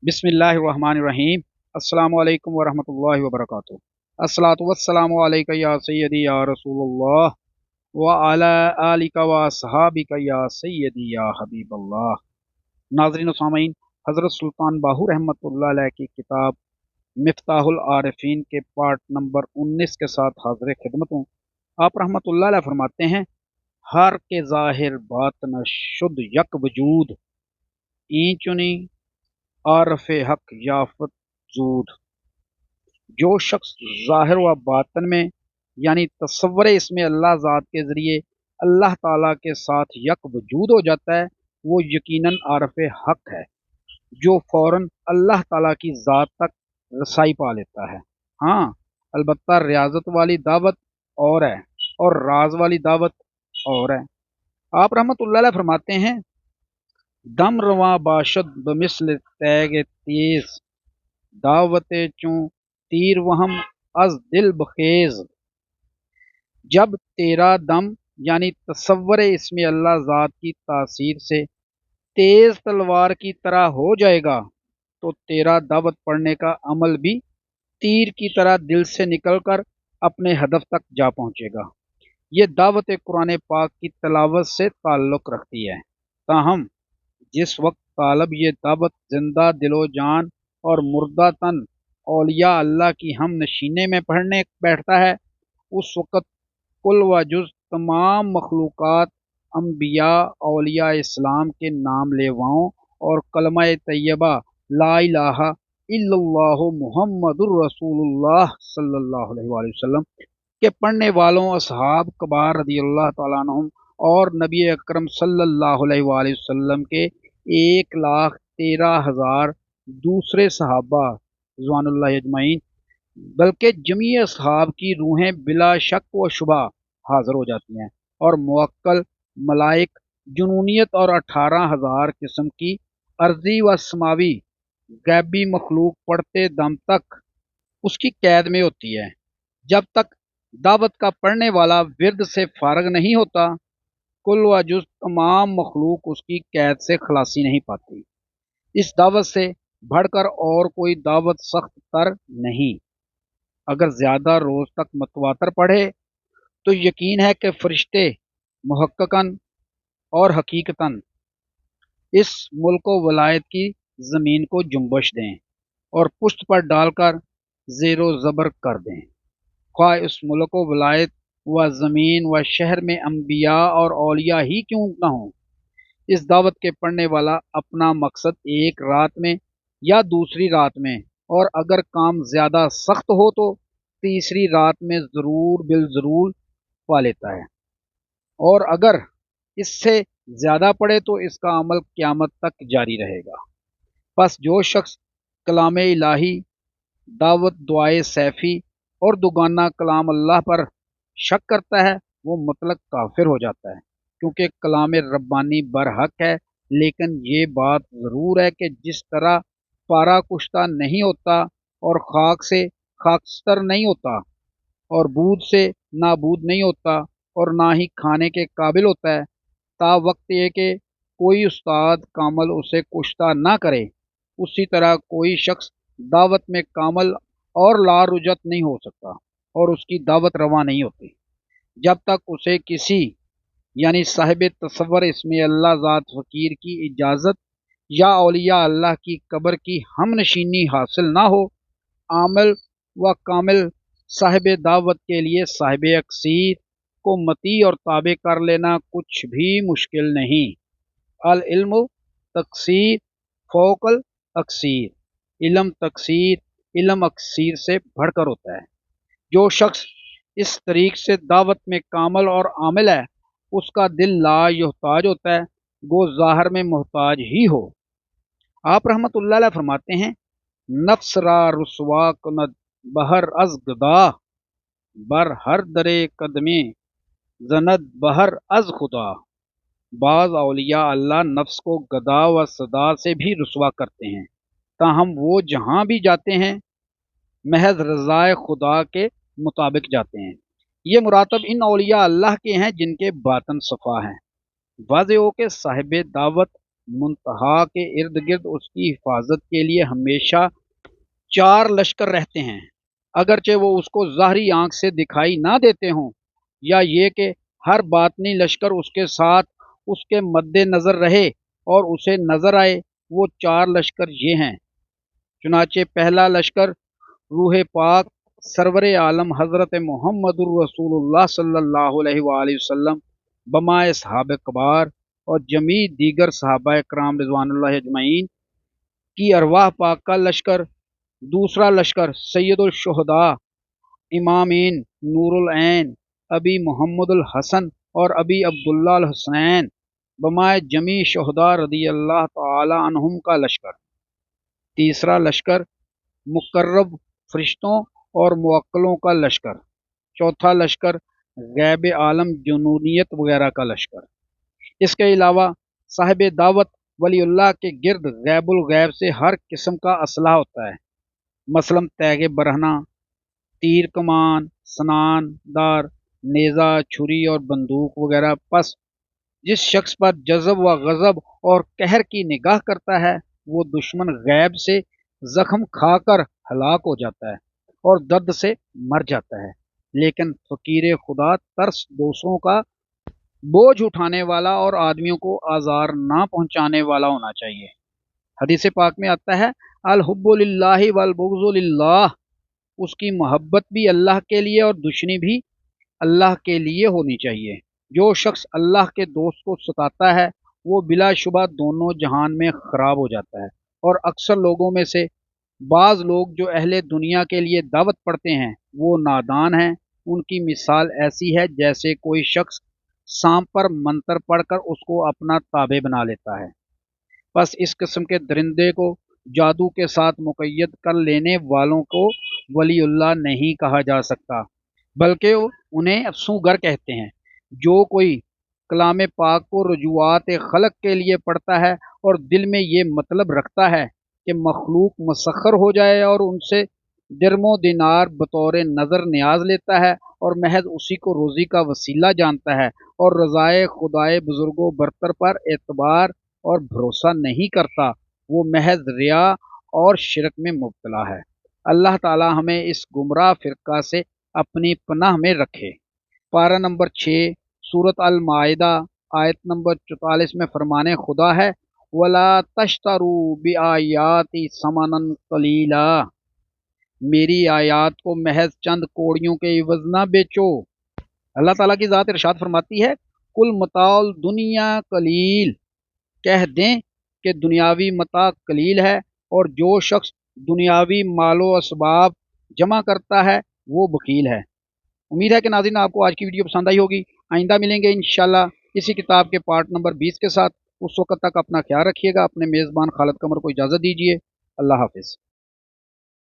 بسم اللہ الرحمن الرحیم۔ السلام علیکم ورحمۃ اللہ وبرکاتہ۔ الصلاۃ والسلام علیک یا سیدی یا رسول اللہ وعلی آلک و اصحابک یا سیدی یا حبیب اللہ۔ ناظرین و سامعین، حضرت سلطان باہو رحمۃ اللہ علیہ کی کتاب مفتاح العارفین کے پارٹ نمبر 19 کے ساتھ حاضر خدمت ہوں۔ آپ رحمۃ اللہ علیہ فرماتے ہیں، ہر کے ظاہر باطن شد یک وجود، این چنی عارف حق یافت زود۔ جو شخص ظاہر و باطن میں یعنی تصور اسم اللہ ذات کے ذریعے اللہ تعالیٰ کے ساتھ یک وجود ہو جاتا ہے، وہ یقیناً عارف حق ہے جو فوراً اللہ تعالیٰ کی ذات تک رسائی پا لیتا ہے۔ ہاں، البتہ ریاضت والی دعوت اور ہے اور راز والی دعوت اور ہے۔ آپ رحمۃ اللہ علیہ فرماتے ہیں، دم رواں باشد بمثل تیغ تیز، دعوت چوں تیر وہم از دل بخیز۔ جب تیرا دم یعنی تصور اسم اللہ ذات کی تاثیر سے تیز تلوار کی طرح ہو جائے گا تو تیرا دعوت پڑھنے کا عمل بھی تیر کی طرح دل سے نکل کر اپنے ہدف تک جا پہنچے گا۔ یہ دعوت قرآن پاک کی تلاوت سے تعلق رکھتی ہے، تاہم جس وقت طالب یہ دعوت زندہ دل و جان اور مردہ تن اولیاء اللہ کی ہم نشینے میں پڑھنے بیٹھتا ہے، اس وقت کل و جز تمام مخلوقات، انبیاء، اولیاء اسلام کے نام لیواؤں اور کلمہ طیبہ لا الہ الا اللہ محمد الرسول اللہ صلی اللہ علیہ وآلہ وسلم کے پڑھنے والوں اصحاب کبار رضی اللہ تعالیٰ عنہم اور نبی اکرم صلی اللہ علیہ وآلہ وسلم کے 1,13,000 دوسرے صحابہ رضوان اللہ اجمعین، بلکہ جمیع اصحاب کی روحیں بلا شک و شبہ حاضر ہو جاتی ہیں، اور موکل ملائک، جنونیت اور 18,000 قسم کی ارضی و سماوی غیبی مخلوق پڑھتے دم تک اس کی قید میں ہوتی ہے۔ جب تک دعوت کا پڑھنے والا ورد سے فارغ نہیں ہوتا، کل و جز تمام مخلوق اس کی قید سے خلاصی نہیں پاتی۔ اس دعوت سے بڑھ کر اور کوئی دعوت سخت تر نہیں۔ اگر زیادہ روز تک متواتر پڑھے تو یقین ہے کہ فرشتے محققاً اور حقیقتاً اس ملک و ولایت کی زمین کو جنبش دیں اور پشت پر ڈال کر زیر و زبر کر دیں، خواہ اس ملک و ولایت و زمین و شہر میں انبیاء اور اولیاء ہی کیوں نہ ہوں۔ اس دعوت کے پڑھنے والا اپنا مقصد ایک رات میں یا دوسری رات میں، اور اگر کام زیادہ سخت ہو تو تیسری رات میں ضرور بالضرور پا لیتا ہے، اور اگر اس سے زیادہ پڑھے تو اس کا عمل قیامت تک جاری رہے گا۔ پس جو شخص کلام الہی، دعوت، دعائے سیفی اور دوگانہ کلام اللہ پر شک کرتا ہے، وہ مطلق کافر ہو جاتا ہے، کیونکہ کلام ربانی برحق ہے، لیکن یہ بات ضرور ہے کہ جس طرح پارا کشتہ نہیں ہوتا اور خاک سے خاکستر نہیں ہوتا اور بود سے نابود نہیں ہوتا اور نہ ہی کھانے کے قابل ہوتا ہے، تا وقت یہ کہ کوئی استاد کامل اسے کشتہ نہ کرے، اسی طرح کوئی شخص دعوت میں کامل اور لا رجت نہیں ہو سکتا اور اس کی دعوت رواں نہیں ہوتی جب تک اسے کسی یعنی صاحب تصور اسم اللہ ذات فقیر کی اجازت یا اولیاء اللہ کی قبر کی ہم نشینی حاصل نہ ہو۔ عامل و کامل صاحب دعوت کے لیے صاحب اکثیر کو مطیع اور تابع کر لینا کچھ بھی مشکل نہیں۔ العلم تکثیر فوق الاکثیر، علم تکثیر علم اکثیر سے بڑھ کر ہوتا ہے۔ جو شخص اس طریق سے دعوت میں کامل اور عامل ہے، اس کا دل لا یحتاج ہوتا ہے، گو ظاہر میں محتاج ہی ہو۔ آپ رحمت اللہ علیہ فرماتے ہیں، نفس را رسوا کند بہر از گدا، بر ہر درے قدمی زند بہر از خدا۔ بعض اولیاء اللہ نفس کو گدا و صدا سے بھی رسوا کرتے ہیں، تاہم وہ جہاں بھی جاتے ہیں محض رضائے خدا کے مطابق جاتے ہیں۔ یہ مراتب ان اولیاء اللہ کے ہیں جن کے باطن صفا ہیں۔ واضح ہو کہ صاحب دعوت منتہا کے ارد گرد اس کی حفاظت کے لیے ہمیشہ 4 لشکر رہتے ہیں، اگرچہ وہ اس کو ظاہری آنکھ سے دکھائی نہ دیتے ہوں، یا یہ کہ ہر باطنی لشکر اس کے ساتھ اس کے مد نظر رہے اور اسے نظر آئے۔ وہ 4 لشکر یہ ہیں: چنانچہ پہلا لشکر روح پاک سرور عالم حضرت محمد الرسول اللہ صلی اللہ علیہ وآلہ وسلم بمائے صحابہ کبار اور جمیع دیگر صحابہ کرام رضوان اللہ اجمعین کی ارواح پاک کا لشکر۔ دوسرا لشکر سید الشہداء امامین نور العین ابی محمد الحسن اور ابی عبداللہ الحسین بمائے جمیع شہداء رضی اللہ تعالی عنہم کا لشکر۔ تیسرا لشکر مقرب فرشتوں اور موکلوں کا لشکر۔ چوتھا لشکر غیب عالم جنونیت وغیرہ کا لشکر۔ اس کے علاوہ صاحب دعوت ولی اللہ کے گرد غیب الغیب سے ہر قسم کا اسلحہ ہوتا ہے، مثلا تیغ برہنہ، تیر کمان، سنان دار، نیزہ، چھری اور بندوق وغیرہ۔ پس جس شخص پر جذب و غضب اور قہر کی نگاہ کرتا ہے وہ دشمن غیب سے زخم کھا کر ہلاک ہو جاتا ہے اور درد سے مر جاتا ہے، لیکن فقیر خدا ترس دوسروں کا بوجھ اٹھانے والا اور آدمیوں کو آزار نہ پہنچانے والا ہونا چاہیے۔ حدیث پاک میں آتا ہے الحب للہ والبغض للہ، اس کی محبت بھی اللہ کے لیے اور دشمنی بھی اللہ کے لیے ہونی چاہیے۔ جو شخص اللہ کے دوست کو ستاتا ہے وہ بلا شبہ دونوں جہان میں خراب ہو جاتا ہے، اور اکثر لوگوں میں سے بعض لوگ جو اہل دنیا کے لیے دعوت پڑھتے ہیں وہ نادان ہیں۔ ان کی مثال ایسی ہے جیسے کوئی شخص سانپ پر منتر پڑھ کر اس کو اپنا تابع بنا لیتا ہے۔ بس اس قسم کے درندے کو جادو کے ساتھ مقید کر لینے والوں کو ولی اللہ نہیں کہا جا سکتا، بلکہ انہیں افسونگر کہتے ہیں۔ جو کوئی کلام پاک کو رجوعات خلق کے لیے پڑھتا ہے اور دل میں یہ مطلب رکھتا ہے کہ مخلوق مسخر ہو جائے اور ان سے درم و دینار بطور نظر نیاز لیتا ہے اور محض اسی کو روزی کا وسیلہ جانتا ہے اور رضائے خدائے بزرگ و برتر پر اعتبار اور بھروسہ نہیں کرتا، وہ محض ریا اور شرک میں مبتلا ہے۔ اللہ تعالی ہمیں اس گمراہ فرقہ سے اپنی پناہ میں رکھے۔ پارہ نمبر 6 سورۃ المائدہ آیت نمبر 44 میں فرمان خدا ہے وَلَا تَشْتَرُوا بِآيَاتِي ثَمَنًا قَلِيلًا، میری آیات کو محض چند کوڑیوں کے عوض نہ بیچو۔ اللہ تعالیٰ کی ذات ارشاد فرماتی ہے کل متاع الدنیا قلیل، کہہ دیں کہ دنیاوی متاع قلیل ہے، اور جو شخص دنیاوی مال و اسباب جمع کرتا ہے وہ بخیل ہے۔ امید ہے کہ ناظرین آپ کو آج کی ویڈیو پسند آئی ہوگی۔ آئندہ ملیں گے انشاءاللہ اسی کتاب کے پارٹ نمبر 20 کے ساتھ۔ اس وقت تک اپنا خیال رکھیے گا۔ اپنے میزبان خالد قمر کو اجازت دیجیے۔ اللہ حافظ۔